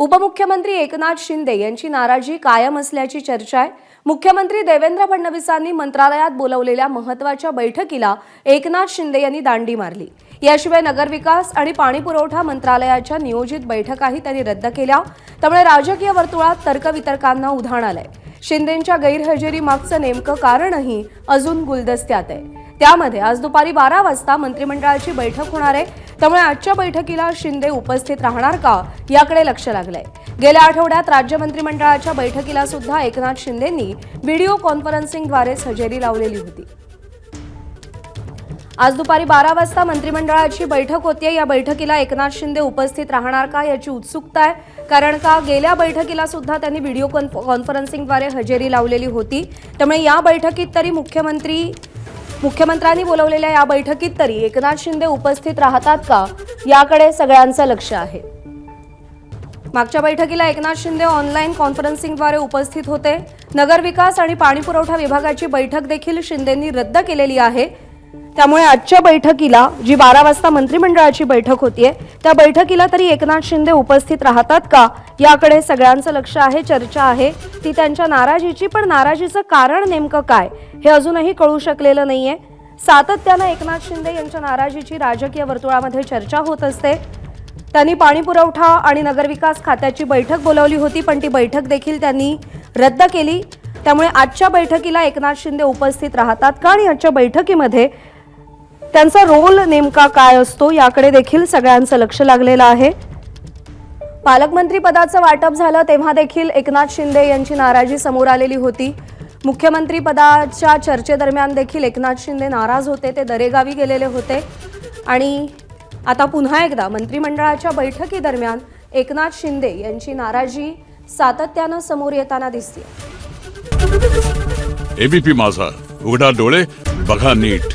उपमुख्यमंत्री एकनाथ शिंदे यांची नाराजी कायम असल्याची चर्चा आहे। मुख्यमंत्री देवेंद्र फडणवीसांनी मंत्रालयात बोलावलेल्या महत्त्वाच्या बैठकीला एकनाथ शिंदे यांनी दांडी मारली। याशिवाय नगरविकास आणि पाणीपुरवठा मंत्रालयाच्या नियोजित बैठकाही त्यांनी रद्द केल्या। त्यामुळे राजकीय वर्तुळात तर्कवितर्कांना उधाण आलंय। शिंदेंच्या गैरहजेरी मागचं नेमकं कारणही अजून गुलदस्त्यात आहे। त्यामध्ये आज दुपारी 12 वाजता मंत्रिमंडळाची बैठक होणार आहे। त्यामुळे आजच्या बैठकीला शिंदे उपस्थित राहणार का याकडे लक्ष लागलंय। गेल्या आठवड्यात राज्य मंत्रिमंडळाच्या बैठकीला सुद्धा एकनाथ शिंदेंनी व्हिडिओ कॉन्फरन्सिंगद्वारे हजेरी लावलेली होती। आज दुपारी 12 वाजता मंत्रिमंडळाची बैठक होतीये। या बैठकीला एकनाथ शिंदे उपस्थित राहणार का याची उत्सुकता आहे, कारण का गेल्या बैठकीला सुद्धा त्यांनी व्हिडिओ कॉन्फरन्सिंगद्वारे हजेरी लावलेली होती। त्यामुळे या बैठकीत तरी मुख्यमंत्र्यांनी बोलवलेल्या या बैठकीत तरी एकनाथ शिंदे उपस्थित राहतात का याकडे सगळ्यांचं लक्ष आहे। मागच्या बैठकीला एकनाथ शिंदे ऑनलाईन कॉन्फरन्सिंगद्वारे उपस्थित होते। नगरविकास आणि पाणीपुरवठा विभागाची बैठक देखील शिंदेंनी रद्द केलेली आहे। त्यामुळे आजच्या बैठकीला जी 12 वाजता मंत्रिमंडळाची बैठक होतीये त्या बैठकीला तरी एकनाथ शिंदे उपस्थित राहतात का याकडे सगळ्यांचं लक्ष आहे। चर्चा आहे ती त्यांच्या नाराजीची, पण नाराजीचं कारण नेमकं काय हे अजूनही कळू शकलेलं नाहीये। सातत्यानं एकनाथ शिंदे यांच्या नाराजीची राजकीय वर्तुळामध्ये चर्चा होत असते। त्यांनी पाणीपुरवठा आणि नगरविकास खात्याची बैठक बोलावली होती, पण ती बैठक देखील त्यांनी रद्द केली। त्यामुळे आजच्या बैठकीला एकनाथ शिंदे उपस्थित राहतात का आणि आजच्या बैठकीमध्ये त्यांचा रोल नेमका काय असतो याकडे देखील सगळ्यांचं लक्ष लागलेलं आहे। पालकमंत्री पदाचं वाटप झालं तेव्हा देखील एकनाथ शिंदे यांची नाराजी समोर आलेली होती। मुख्यमंत्री पदाच्या चर्चेदरम्यान देखील एकनाथ शिंदे नाराज होते, ते दरेगावी गेलेले होते आणि आता पुन्हा एकदा मंत्रिमंडळाच्या बैठकीदरम्यान एकनाथ शिंदे यांची नाराजी सातत्यानं समोर येताना दिसते। एबीपी माझा, उघडा डोळे बघा नीट।